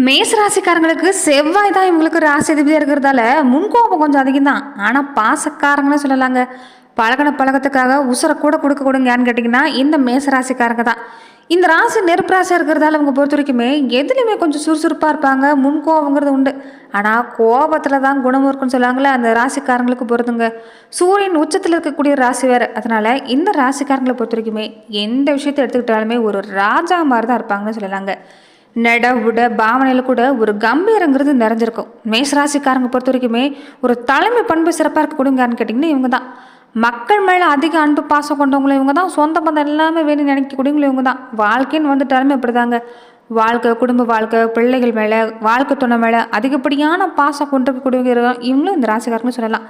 மேசராசிக்காரங்களுக்கு செவ்வாய் தான் இவங்களுக்கு ராசி அதிபதியாக இருக்கிறதால முன்கோபம் கொஞ்சம் அதிகம் தான். ஆனால் பாசக்காரங்கன்னு சொல்லலாங்க. பழகின பழக்கத்துக்காக உசுரை கூட கொடுக்க கொடுங்கன்னு கேட்டிங்கன்னா இந்த மேசராசிக்காரங்க தான். இந்த ராசி நெருப்பு ராசியாக இருக்கிறதால அவங்க பொறுத்த வரைக்குமே எதுலையுமே கொஞ்சம் சுறுசுறுப்பாக இருப்பாங்க. முன்கோபங்கிறது உண்டு. ஆனால் கோபத்தில் தான் குணம் இருக்குன்னு சொல்லுவாங்களே, அந்த ராசிக்காரங்களுக்கு பொறுத்துங்க. சூரியன் உச்சத்தில் இருக்கக்கூடிய ராசி வேறு. அதனால் இந்த ராசிக்காரங்களை பொறுத்த வரைக்குமே எந்த விஷயத்தை எடுத்துக்கிட்டாலுமே ஒரு ராஜா மாதிரி தான் இருப்பாங்கன்னு சொல்லலாங்க. நட உட பாவனையில் கூட ஒரு கம்பீரங்கிறது நிறைஞ்சிருக்கும். மேசராசிக்காரங்க பொறுத்த வரைக்குமே ஒரு தலைமை பண்பு சிறப்பாக இருக்கக்கூடியங்கன்னு கேட்டிங்கன்னா இவங்க தான். மக்கள் மேலே அதிக அன்பு பாசம் கொண்டவங்களும் இவங்க தான். சொந்த பந்தம் எல்லாமே வேணும் நினைக்கக்கூடியவங்களும் இவங்க தான். வாழ்க்கைன்னு வந்துட்டாலுமே அப்படி தாங்க. வாழ்க்கை, குடும்ப வாழ்க்கை, பிள்ளைகள் மேலே, வாழ்க்கை துணை மேலே அதிகப்படியான பாசம் கொண்டிருக்கக்கூடியவங்க இவங்களும் இந்த ராசிக்காரங்களும் சொல்லலாம்.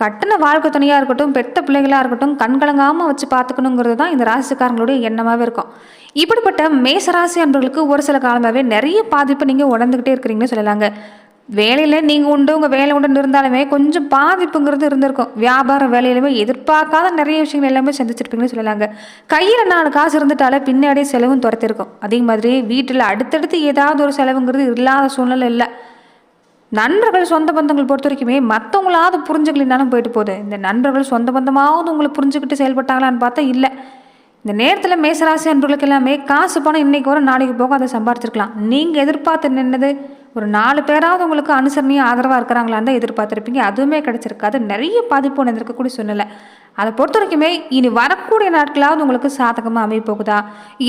கட்டின வாழ்க்கை துணையாக இருக்கட்டும், பெத்த பிள்ளைகளாக இருக்கட்டும், கண்கலங்காமல் வச்சு பார்த்துக்கணுங்கிறது தான் இந்த ராசிக்காரங்களுடைய எண்ணமாகவே இருக்கும். இப்படிப்பட்ட மேசராசி அன்பர்களுக்கு ஒரு சில காலமாகவே நிறைய பாதிப்பு நீங்கள் உணர்ந்துக்கிட்டே இருக்கிறீங்கன்னு சொல்லலாங்க. வேலையில் நீங்கள் உண்டு, உங்கள் வேலை உண்டு இருந்தாலுமே கொஞ்சம் பாதிப்புங்கிறது இருந்திருக்கும். வியாபாரம் வேலையிலுமே எதிர்பார்க்காத நிறைய விஷயங்கள் எல்லாமே சந்திச்சிருப்பீங்கன்னு சொல்லலாங்க. கையில் 4 காசு இருந்துட்டாலே பின்னாடியே செலவும் துரத்திருக்கும். அதே மாதிரி வீட்டில் அடுத்தடுத்து ஏதாவது ஒரு செலவுங்கிறது இல்லாத சூழ்நிலை இல்லை. நண்பர்கள் சொந்த பந்தங்கள் பொறுத்த வரைக்குமே மற்றவங்களாவது புரிஞ்சுக்கலினாலும் போயிட்டு போகுது. இந்த நண்பர்கள் சொந்த பந்தமாவது உங்களை புரிஞ்சுக்கிட்டு செயல்பட்டாங்களான்னு பார்த்தா இல்லை. இந்த நேரத்தில் மேசராசி அன்பர்களுக்கு எல்லாமே காசு பணம் இன்றைக்கி வரும் நாளைக்கு போக அதை சம்பாரிச்சிருக்கலாம். நீங்கள் எதிர்பார்த்து நின்னது ஒரு 4 பேராவது உங்களுக்கு அனுசரணையாக ஆதரவாக இருக்கிறாங்களான்னு தான் எதிர்பார்த்துருப்பீங்க. அதுவுமே கிடச்சிருக்காது. நிறைய பாதிப்பு ஒன்று இருக்கக்கூடிய சூழ்நிலை. அதை பொறுத்த வரைக்குமே இனி வரக்கூடிய நாட்களாவது உங்களுக்கு சாதகமாக அமைய போகுதா,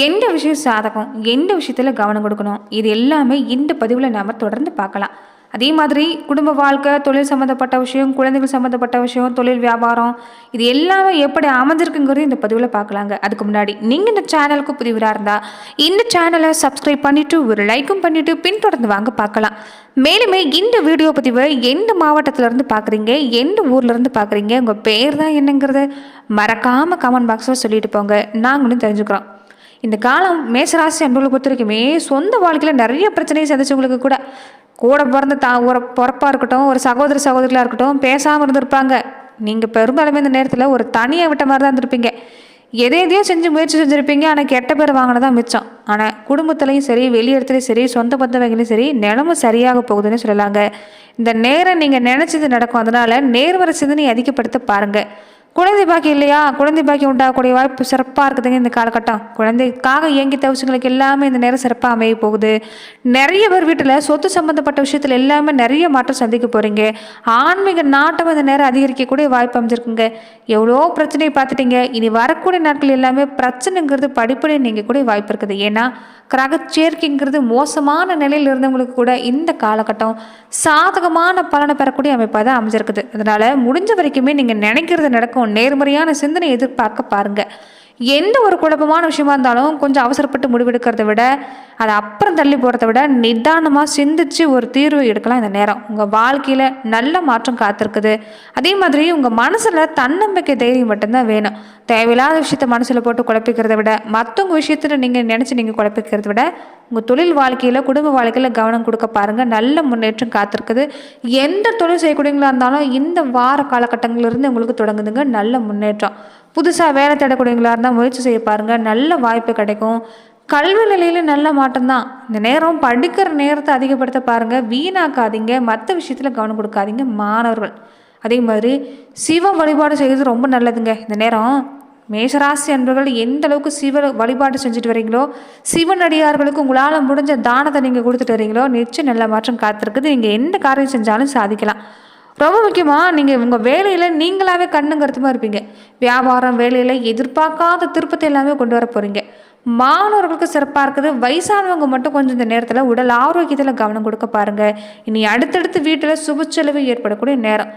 எந்த விஷயம் சாதகம், எந்த விஷயத்தில் கவனம் கொடுக்கணும், இது எல்லாமே இந்த பதிவில் நாம் தொடர்ந்து பார்க்கலாம். அதே மாதிரி குடும்ப வாழ்க்கை, தொழில் சம்மந்தப்பட்ட விஷயம், குழந்தைகள் சம்மந்தப்பட்ட விஷயம், தொழில் வியாபாரம், இது எல்லாமே எப்படி அமைஞ்சிருக்குங்கிறது இந்த பதிவில் பார்க்கலாங்க. அதுக்கு முன்னாடி நீங்கள் இந்த சேனலுக்கு புதிவராக இருந்தால் இந்த சேனலை சப்ஸ்கிரைப் பண்ணிவிட்டு ஒரு லைக்கும் பண்ணிவிட்டு பின்தொடர்ந்து வாங்க பார்க்கலாம். மேலுமே இந்த வீடியோ பதிவை எந்த மாவட்டத்திலேருந்து பார்க்குறீங்க, எந்த ஊர்லேருந்து பார்க்குறீங்க, உங்கள் பேர் தான் என்னங்கிறத மறக்காமல் கமெண்ட் பாக்ஸில் சொல்லிட்டு போங்க. நாங்களும் தெரிஞ்சுக்கிறோம். இந்த காலம் மேசராசி அன்பர்களை பொறுத்த வரைக்குமே சொந்த வாழ்க்கையில் நிறைய பிரச்சனையை சந்திச்சவங்களுக்கு கூட பிறந்த ஒரு பிறப்பாக இருக்கட்டும், ஒரு சகோதரிகளாக இருக்கட்டும், பேசாமல் இருந்திருப்பாங்க. நீங்கள் பெரும்பாலுமே இந்த நேரத்தில் ஒரு தனியாக விட்ட மாதிரி தான் இருந்திருப்பீங்க. எதையோ செஞ்சு முயற்சி செஞ்சுருப்பீங்க. ஆனால் கெட்ட பேர் வாங்கினதான் மிச்சம். ஆனால் குடும்பத்துலேயும் சரி, வெளியிடத்துலையும் சரி, சொந்த பந்த வகையிலையும் சரி, நிலமை சரியாக போகுதுன்னு சொல்லலாங்க. இந்த நேரம் நீங்கள் நினச்சது நடக்கும். அதனால் நேர்வர சிந்தனை அதிகப்படுத்த பாருங்கள். குழந்தை பாக்கியம் இல்லையா? குழந்தை பாக்கியம் உண்டாகக்கூடிய வாய்ப்பு சிறப்பாக இருக்குதுங்க இந்த காலகட்டம். குழந்தைக்காக இயங்கி தவிச்சுங்களுக்கு எல்லாமே இந்த நேரம் சிறப்பாக அமைய போகுது. நிறைய பேர் வீட்டில் சொத்து சம்மந்தப்பட்ட விஷயத்தில் எல்லாமே நிறைய மாற்றம் சந்திக்க போகிறீங்க. ஆன்மீக நாட்டம் இந்த நேரம் அதிகரிக்கக்கூடிய வாய்ப்பு அமைஞ்சிருக்குங்க. எவ்வளோ பிரச்சனையை பார்த்துட்டீங்க. இனி வரக்கூடிய நாட்கள் எல்லாமே பிரச்சனைங்கிறது படிப்படியே நீங்கள் கூட வாய்ப்பு இருக்குது. ஏன்னா கிரகச்சேர்க்கைங்கிறது மோசமான நிலையில் இருந்தவங்களுக்கு கூட இந்த காலகட்டம் சாதகமான பலனை பெறக்கூடிய அமைப்பாக தான் அமைஞ்சிருக்குது. அதனால் முடிஞ்ச வரைக்குமே நீங்கள் நினைக்கிறது நடக்கும். நேர்மறையான சிந்தனை எதிர்பார்க்க பாருங்கள். எந்த ஒரு குழப்பமான விஷயமா இருந்தாலும் கொஞ்சம் அவசரப்பட்டு முடிவெடுக்கிறத விட, அதை அப்புறம் தள்ளி போகிறத விட நிதானமாக சிந்திச்சு ஒரு தீர்வு எடுக்கலாம். இந்த நேரம் உங்கள் வாழ்க்கையில் நல்ல மாற்றம் காத்திருக்குது. அதே மாதிரி உங்கள் மனசில் தன்னம்பிக்கை, தைரியம் மட்டும்தான் வேணும். தேவையில்லாத விஷயத்த மனசில் போட்டு குழப்பிக்கிறத விட, மற்றவங்க விஷயத்தில் நீங்கள் நினச்சி நீங்கள் குழப்பிக்கிறத விட, உங்கள் தொழில் வாழ்க்கையில், குடும்ப வாழ்க்கையில் கவனம் கொடுக்க பாருங்கள். நல்ல முன்னேற்றம் காத்திருக்குது. எந்த தொழில் செய்யக்கூடியவங்களா இருந்தாலும் இந்த வார காலகட்டங்களிலிருந்து உங்களுக்கு தொடங்குதுங்க நல்ல முன்னேற்றம். புதுசாக வேலை தேடக்கூடியவங்களா இருந்தால் முயற்சி செய்ய பாருங்கள். நல்ல வாய்ப்பு கிடைக்கும். கல்வி நிலையில் நல்ல மாற்றம் தான். இந்த நேரம் படிக்கிற நேரத்தை அதிகப்படுத்த பாருங்கள். வீணாக்காதீங்க. மற்ற விஷயத்தில் கவனம் கொடுக்காதீங்க மாணவர்கள். அதே மாதிரி சிவ வழிபாடு செய்கிறது ரொம்ப நல்லதுங்க. இந்த நேரம் மேஷராசி அன்பர்கள் எந்த அளவுக்கு சிவ வழிபாடு செஞ்சுட்டு வரீங்களோ, சிவனடியார்களுக்கு உங்களால் முடிஞ்ச தானத்தை நீங்கள் கொடுத்துட்டு வரீங்களோ, நிச்சயம் நல்ல மாற்றம் காத்திருக்குது. நீங்கள் எந்த காரியம் செஞ்சாலும் சாதிக்கலாம். ரொம்ப முக்கியமாக நீங்கள் உங்கள் வேலையில் நீங்களாகவே கண்ணுங்கருத்துமாக இருப்பீங்க. வியாபாரம், வேலையில் எதிர்பார்க்காத திருப்பத்தை எல்லாமே கொண்டு வர போகிறீங்க. மாணவர்களுக்கு சிறப்பாக இருக்குது. வயசானவங்க மட்டும் கொஞ்சம் இந்த நேரத்தில் உடல் ஆரோக்கியத்தில் கவனம் கொடுக்க பாருங்கள். இனி அடுத்தடுத்து வீட்டில் சுபச்செலவு ஏற்படக்கூடிய நேரம்.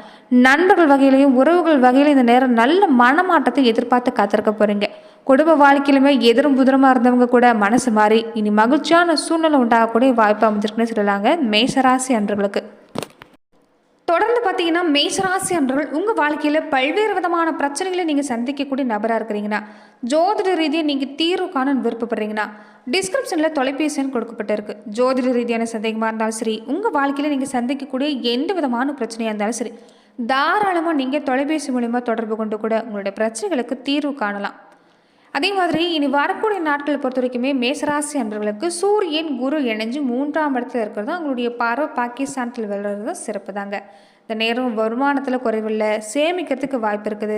நண்பர்கள் வகையிலையும் உறவுகள் வகையிலும் இந்த நேரம் நல்ல மனமாட்டத்தை எதிர்பார்த்து காத்திருக்க போகிறீங்க. குடும்ப வாழ்க்கையிலுமே எதிரும் புதிரமாக இருந்தவங்க கூட மனசு மாறி இனி மகிழ்ச்சியான சூழ்நிலை உண்டாகக்கூடிய வாய்ப்பு அமைஞ்சிருக்குன்னு சொல்லலாங்க மேசராசி அன்பர்களுக்கு. தொடர்ந்து பார்த்தீங்கன்னா மேசராசி அன்பர்கள் உங்கள் வாழ்க்கையில் பல்வேறு விதமான பிரச்சனைகளை நீங்கள் சந்திக்கக்கூடிய நபராக இருக்கிறீங்கன்னா, ஜோதிட ரீதியாக நீங்கள் தீர்வு காண விருப்பப்படுறீங்கன்னா, டிஸ்கிரிப்ஷனில் தொலைபேசி எண் கொடுக்கப்பட்டிருக்கு. ஜோதிட ரீதியான சந்தேகமாக இருந்தாலும் சரி, உங்கள் வாழ்க்கையில் நீங்கள் சந்திக்கக்கூடிய எந்த விதமான பிரச்சனையாக இருந்தாலும் சரி, தாராளமாக நீங்கள் தொலைபேசி மூலிமா தொடர்பு கொண்டு கூட உங்களுடைய பிரச்சனைகளுக்கு தீர்வு காணலாம். அதே மாதிரி இனி வரக்கூடிய நாட்களை பொறுத்த வரைக்குமே மேசராசி அன்பர்களுக்கு சூரியன் குரு இணைஞ்சு 3ஆம் இடத்துல இருக்கிறது அவங்களுடைய பார்வை பாகிஸ்தானத்தில் விளையாடுறது சிறப்பு தாங்க. இந்த நேரம் வருமானத்தில் குறைவில்லை, சேமிக்கிறதுக்கு வாய்ப்பு இருக்குது.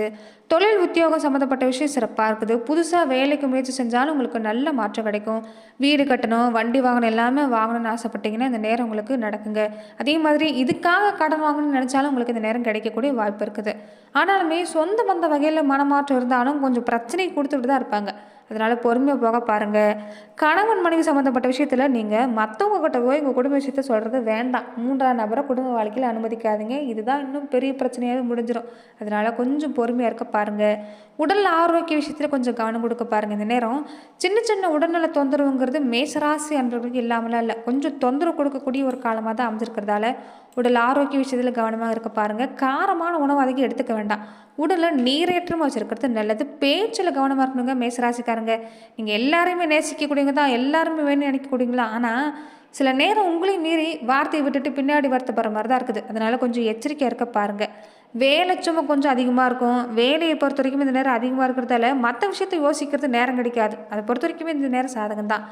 தொழில் உத்தியோகம் சம்மந்தப்பட்ட விஷயம் சிறப்பாக இருக்குது. புதுசாக வேலைக்கு முயற்சி செஞ்சாலும் உங்களுக்கு நல்ல மாற்றம் கிடைக்கும். வீடு கட்டணும், வண்டி வாங்கணும், எல்லாமே வாங்கணும்னு ஆசைப்பட்டீங்கன்னா இந்த நேரம் உங்களுக்கு நடக்குங்க. அதே மாதிரி இதுக்காக கடன் வாங்கணும்னு நினச்சாலும் உங்களுக்கு இந்த நேரம் கிடைக்கக்கூடிய வாய்ப்பு இருக்குது. ஆனாலுமே சொந்த பந்த வகையில் மனமாற்றம் இருந்தாலும் கொஞ்சம் பிரச்சனை கொடுத்துட்டு தான் இருப்பாங்க. அதனால் பொறுமையாக போக பாருங்கள். கணவன் மனைவி சம்மந்தப்பட்ட விஷயத்தில் நீங்கள் மற்றவங்க கிட்ட போய் உங்கள் குடும்ப விஷயத்த சொல்கிறது வேண்டாம். 3ஆம் நபரை குடும்ப வாழ்க்கையில் அனுமதிக்காதீங்க. இதுதான் இன்னும் பெரிய பிரச்சனையாகவே முடிஞ்சிடும். அதனால் கொஞ்சம் பொறுமையாக இருக்க பாருங்கள். உடல் ஆரோக்கிய விஷயத்தில் கொஞ்சம் கவனம் கொடுக்க பாருங்கள். இந்த நேரம் சின்ன சின்ன உடல்நல தொந்தரவுங்கிறது மேசராசி அன்பர்களுக்கு இல்லாமலாம் இல்லை, கொஞ்சம் தொந்தரவு கொடுக்கக்கூடிய ஒரு காலமாக தான் அமைஞ்சிருக்கிறதால உடல் ஆரோக்கிய விஷயத்தில் கவனமாக இருக்க பாருங்கள். காரமான உணவு அதிகம் எடுத்துக்க வேண்டாம். உடலை நீரேற்றமாக வச்சுருக்கிறது நல்லது. பேச்சில் கவனமாக இருக்கணுங்க மேசராசிக்காரங்க. நீங்கள் எல்லாரையுமே நேசிக்கக்கூடியவங்க தான், எல்லாருமே வேணும்னு நினைக்கக்கூடியங்களா, ஆனால் சில நேரம் உங்களையும் மீறி வார்த்தையை விட்டுட்டு பின்னாடி வருத்தப்படுற மாதிரி தான் இருக்குது. அதனால் கொஞ்சம் எச்சரிக்கையாக இருக்க பாருங்கள். வேலை சும்மா கொஞ்சம் அதிகமாக இருக்கும். வேலையை பொறுத்த வரைக்கும் இந்த நேரம் அதிகமாக இருக்கிறதால மற்ற விஷயத்தை யோசிக்கிறது நேரம் கிடைக்காது. அதை பொறுத்த வரைக்குமே இந்த நேரம் சாதகம் தான்.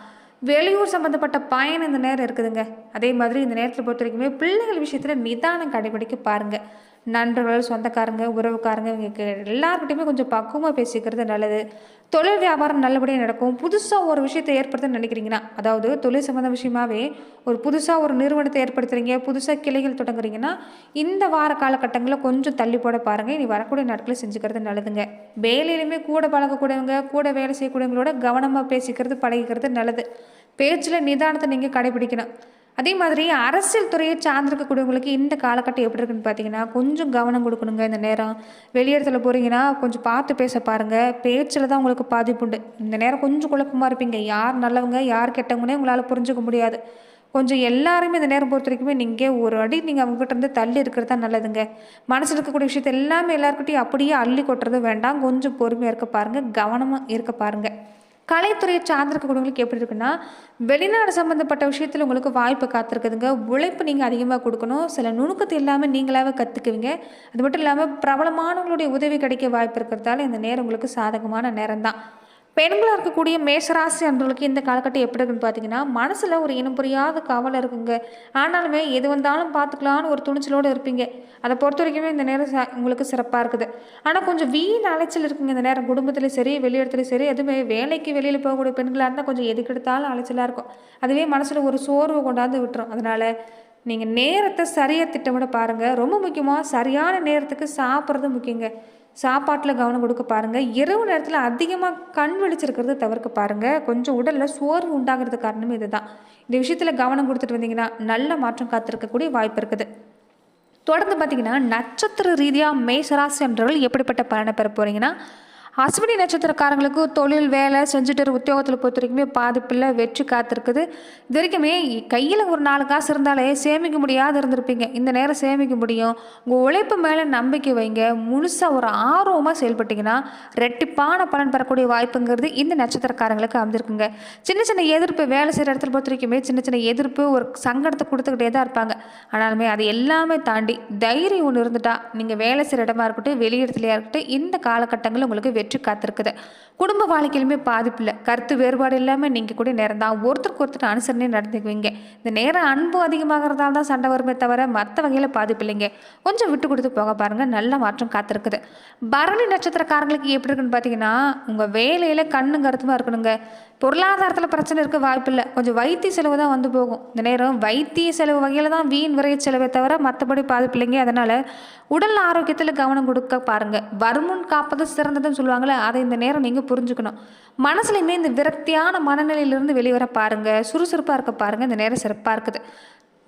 வெளியூர் சம்மந்தப்பட்ட பயணம் இந்த நேரம் இருக்குதுங்க. அதே மாதிரி இந்த நேரத்தில் பொறுத்த வரைக்குமே பிள்ளைகள் விஷயத்தில் நிதானம் கடைபிடிக்க பாருங்கள். நண்பர்கள், சொந்தக்காரங்க, உறவுக்காரங்க இவங்க எல்லாருக்கிட்டையுமே கொஞ்சம் பக்குவமாக பேசிக்கிறது நல்லது. தொழில் வியாபாரம் நல்லபடியாக நடக்கும். புதுசாக ஒரு விஷயத்தை ஏற்படுத்த நினைக்கிறீங்கன்னா, அதாவது தொழில் சம்மந்த விஷயமாகவே புதுசாக ஒரு நிறுவனத்தை ஏற்படுத்துகிறீங்க, புதுசாக கிளைகள் தொடங்குறீங்கன்னா இந்த வார காலகட்டங்களில் கொஞ்சம் தள்ளி போட பாருங்கள். இனி வரக்கூடிய நாட்களில் செஞ்சுக்கிறது நல்லதுங்க. வேலையிலுமே கூட பழகக்கூடியவங்க, கூட வேலை செய்யக்கூடியவங்களோட கவனமாக பேசிக்கிறது பழகிக்கிறது நல்லது. பேச்சில் நிதானத்தை நீங்கள் கடைபிடிக்கணும். அதே மாதிரி அரசியல் துறையை சார்ந்திருக்கக்கூடியவங்களுக்கு இந்த காலகட்டம் எப்படி இருக்குன்னு பார்த்தீங்கன்னா கொஞ்சம் கவனம் கொடுக்கணுங்க. இந்த நேரம் வெளியிடத்தில் போகிறீங்கன்னா கொஞ்சம் பார்த்து பேச பாருங்கள். பேச்சில் தான் உங்களுக்கு பாதிப்புண்டு. இந்த நேரம் கொஞ்சம் குழப்பமாக இருப்பீங்க. யார் நல்லவங்க யார் கெட்டவங்கன்னே உங்களால் புரிஞ்சுக்க முடியாது. கொஞ்சம் எல்லாருமே இந்த நேரம் பொறுத்த வரைக்குமே நீங்கள் ஒரு அடி நீங்கள் அவங்ககிட்ட இருந்து தள்ளி இருக்கிறது தான் நல்லதுங்க. மனசில் இருக்கக்கூடிய விஷயத்தை எல்லாமே எல்லாருக்கிட்டையும் அப்படியே அள்ளி கொட்டுறது வேண்டாம். கொஞ்சம் பொறுமையாக இருக்க பாருங்கள், கவனமாக இருக்க பாருங்கள். கலைத்துறையை சார்ந்திருக்கக்கூடியவங்களுக்கு எப்படி இருக்குன்னா வெளிநாடு சம்மந்தப்பட்ட விஷயத்தில் உங்களுக்கு வாய்ப்பு காத்திருக்குதுங்க. உழைப்பு நீங்கள் அதிகமாக கொடுக்கணும். சில நுணுக்கத்தை எல்லாமே நீங்களாகவே கற்றுக்குவீங்க. அது மட்டும் இல்லாமல் பிரபலமானவங்களுடைய உதவி கிடைக்க வாய்ப்பு இருக்கிறதால இந்த நேரம் உங்களுக்கு சாதகமான நேரம் தான். பெண்களாக இருக்கக்கூடிய மேசராசி அன்பர்களுக்கு இந்த காலகட்டம் எப்படி இருக்குன்னு பார்த்தீங்கன்னா மனசில் ஒரு இனம் புரியாத கவலை இருக்குங்க. ஆனாலுமே எது வந்தாலும் பார்த்துக்கலான்னு ஒரு துணிச்சலோடு இருப்பீங்க. அதை பொறுத்த வரைக்குமே இந்த நேரம் உங்களுக்கு சிறப்பாக இருக்குது. ஆனால் கொஞ்சம் வீண் அலைச்சல் இருக்குங்க இந்த நேரம். குடும்பத்துலேயும் சரி வெளியிடத்துலையும் சரி, எதுவுமே வேலைக்கு வெளியில் போகக்கூடிய பெண்களாக இருந்தால் கொஞ்சம் எதுக்கெடுத்தாலும் அலைச்சலாக இருக்கும். அதுவே மனசில் ஒரு சோர்வை கொண்டாந்து விட்டுரும். அதனால் நீங்கள் நேரத்தை சரியாக திட்டமிட பாருங்கள். ரொம்ப முக்கியமாக சரியான நேரத்துக்கு சாப்பிட்றது முக்கியங்க. சாப்பாட்டில் கவனம் கொடுக்க பாருங்கள். இரவு நேரத்தில் அதிகமாக கண் விழிச்சிருக்கிறது தவிர்க்க பாருங்கள். கொஞ்சம் உடலில் சோர்வு உண்டாகிறது காரணமே இதுதான். இந்த விஷயத்தில் கவனம் கொடுத்துட்டு வந்தீங்கன்னா நல்ல மாற்றம் காத்திருக்கக்கூடிய வாய்ப்பு இருக்குது. தொடர்ந்து பார்த்தீங்கன்னா நட்சத்திர ரீதியாக மேசராசி என்றவர்கள் எப்படிப்பட்ட பலனை பெற போகிறீங்கன்னா அஸ்வினி நட்சத்திரக்காரங்களுக்கு தொழில் வேலை செஞ்சுட்டு உத்தியோகத்தில் பொறுத்த வரைக்குமே பாதிப்பில் வெற்றி காத்திருக்குது. இது வரைக்குமே கையில் ஒரு 4 காசு இருந்தாலே சேமிக்க முடியாது இருந்திருப்பீங்க. இந்த நேரம் சேமிக்க முடியும். உங்கள் உழைப்பு மேலே நம்பிக்கை வைங்க. முழுசாக ஒரு ஆர்வமாக செயல்பட்டிங்கன்னா ரெட்டிப்பான பலன் பெறக்கூடிய வாய்ப்புங்கிறது இந்த நட்சத்திரக்காரங்களுக்கு அமைஞ்சிருக்குங்க. சின்ன சின்ன எதிர்ப்பு வேலை செய்கிற இடத்துல பொறுத்த வரைக்குமே சின்ன சின்ன எதிர்ப்பு ஒரு சங்கடத்தை கொடுத்துக்கிட்டே தான் இருப்பாங்க. ஆனாலுமே அது எல்லாமே தாண்டி தைரியம் ஒன்று இருந்துட்டா நீங்கள் வேலை செய்கிற இடமா இருக்கட்டும் வெளியிடத்துலையா இருக்கட்டும் இந்த காலகட்டங்களில் உங்களுக்கு வெற்றி காத்திருக்குது. குடும்ப வாழ்க்கையிலுமே பாதிப்பு இல்லை. கருத்து வேறுபாடு இல்லாமல் நீங்கள் கூட நேரம் தான் ஒருத்தருக்கு ஒருத்தர் அனுசரணை நடந்துக்குவீங்க. இந்த நேரம் அன்பு அதிகமாகிறதால தான் சண்டை வருமே தவிர மற்ற வகையில் பாதிப்பு இல்லைங்க. கொஞ்சம் விட்டு கொடுத்து போக பாருங்கள், நல்ல மாற்றம் காத்திருக்குது. பரணி நட்சத்திரக்காரங்களுக்கு எப்படி இருக்குன்னு பார்த்தீங்கன்னா உங்கள் வேலையில் கண்ணும் கருத்துமாக இருக்கணுங்க. பொருளாதாரத்தில் பிரச்சனை இருக்க வாய்ப்பு இல்லை. கொஞ்சம் வைத்திய செலவு தான் வந்து போகும். இந்த நேரம் வைத்திய செலவு வகையில் தான் வீண் விரைய செலவை தவிர மற்றபடி பாதிப்பு இல்லைங்க. அதனால் உடல் ஆரோக்கியத்தில் கவனம் கொடுக்க பாருங்கள். வருமுன் காப்பது சிறந்ததுன்னு சொல்லுவாங்களே, அதை இந்த நேரம் நீங்கள் புரிஞ்சுக்கணும். மனசுலையுமே இந்த விரக்தியான மனநிலையிலிருந்து வெளிவர பாருங்கள். சுறுசுறுப்பாக இருக்க பாருங்கள். இந்த நேரம் சிறப்பாக இருக்குது.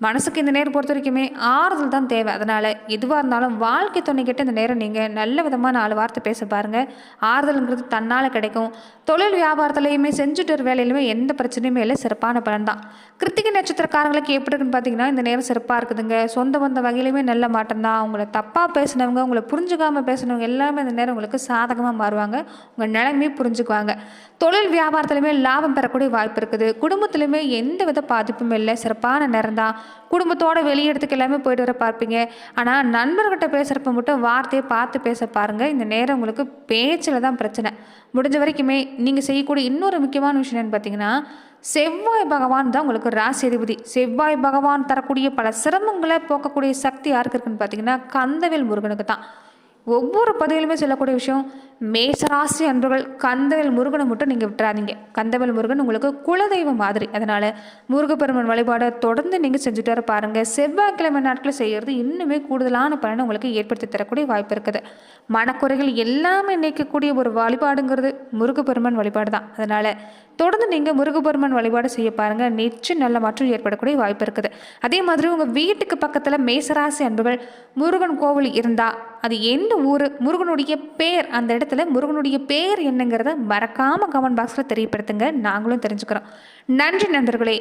மனசுக்கு இந்த நேரம் பொறுத்த வரைக்குமே ஆறுதல் தான் தேவை. அதனால் எதுவாக இருந்தாலும் வாழ்க்கை துணைக்கிட்ட இந்த நேரம் நீங்கள் நல்ல விதமாக 4 வார்த்தை பேச பாருங்கள். ஆறுதலுங்கிறது தன்னால் கிடைக்கும். தொழில் வியாபாரத்துலையுமே செஞ்சுட்டு ஒரு வேலையிலுமே எந்த பிரச்சனையுமே இல்லை, சிறப்பான பலன் தான். கிருத்திகை நட்சத்திரக்காரங்களுக்கு எப்படி இருக்குன்னு பார்த்தீங்கன்னா இந்த நேரம் சிறப்பாக இருக்குதுங்க. சொந்த பந்த வகையிலுமே நல்ல மாற்றம் தான். உங்களை தப்பாக பேசினவங்க, உங்களை புரிஞ்சுக்காமல் பேசினவங்க எல்லாமே இந்த நேரம் உங்களுக்கு சாதகமாக மாறுவாங்க. உங்கள் நிலைமையை புரிஞ்சுக்குவாங்க. தொழில் வியாபாரத்துலையுமே லாபம் பெறக்கூடிய வாய்ப்பு இருக்குது. குடும்பத்துலையுமே எந்த வித பாதிப்பும் இல்லை, சிறப்பான நேரம் தான். குடும்பத்தோட வெளியிடத்துக்கு எல்லாமே போயிட்டு வர பார்ப்பீங்க. ஆனால் நண்பர்கிட்ட பேசுகிறப்ப மட்டும் வார்த்தையை பார்த்து பேச பாருங்கள். இந்த நேரம் உங்களுக்கு பேச்சில் தான் பிரச்சனை. முடிஞ்ச வரைக்குமே நீங்கள் செய்யக்கூடிய இன்னொரு முக்கியமான விஷயம் என்னன்னு பார்த்தீங்கன்னா, செவ்வாய் பகவான் தான் உங்களுக்கு ராசி அதிபதி. செவ்வாய் பகவான் தரக்கூடிய பல சிரமங்களை போக்கக்கூடிய சக்தி யாருக்கு இருக்குன்னு பார்த்தீங்கன்னா, கந்தவேல் முருகனுக்கு தான். ஒவ்வொரு பதிவிலுமே சொல்லக்கூடிய விஷயம், மேசராசி அன்பர்கள் கந்தவேல் முருகனை மட்டும் நீங்கள் விட்டுறாதீங்க. கந்தவேல் முருகன் உங்களுக்கு குலதெய்வம் மாதிரி. அதனால் முருகப்பெருமன் வழிபாடை தொடர்ந்து நீங்கள் செஞ்சுட்டு வர பாருங்கள். செவ்வாய்க்கிழமை நாட்களில் செய்கிறது இன்னுமே கூடுதலான பலனை உங்களுக்கு ஏற்படுத்தி தரக்கூடிய வாய்ப்பு இருக்குது. மனக்குறைகள் எல்லாமே நீக்கக்கூடிய ஒரு வழிபாடுங்கிறது முருகப்பெருமன் வழிபாடு தான். அதனால் தொடர்ந்து நீங்கள் முருகப்பெருமன் வழிபாடு செய்ய பாருங்கள். நிச்சயம் நல்ல மாற்றம் ஏற்படக்கூடிய வாய்ப்பு இருக்குது. அதே மாதிரி உங்கள் வீட்டுக்கு பக்கத்தில் மேசராசி அன்பர்கள் முருகன் கோவில் இருந்தால் அது எந்த ஊர், முருகனுடைய பேர், அந்த இடத்துல முருகனுடைய பேர் என்னங்கிறத மறக்காமல் கமெண்ட் பாக்ஸில் தெரியப்படுத்துங்க. நாங்களும் தெரிஞ்சுக்கிறோம். நன்றி நண்பர்களே.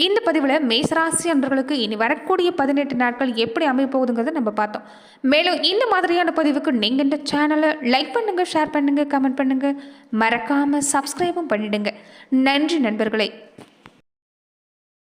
இந்த பதிவில் மேசராசி அன்பர்களுக்கு இனி வரக்கூடிய 18 நாட்கள் எப்படி அமைய போகுதுங்கிறத நம்ம பார்த்தோம். மேலும் இந்த மாதிரியான பதிவுக்கு நீங்கள் இந்த சேனலை லைக் பண்ணுங்கள், ஷேர் பண்ணுங்கள், கமெண்ட் பண்ணுங்கள், மறக்காமல் சப்ஸ்கிரைபும் பண்ணிடுங்க. நன்றி நண்பர்களே.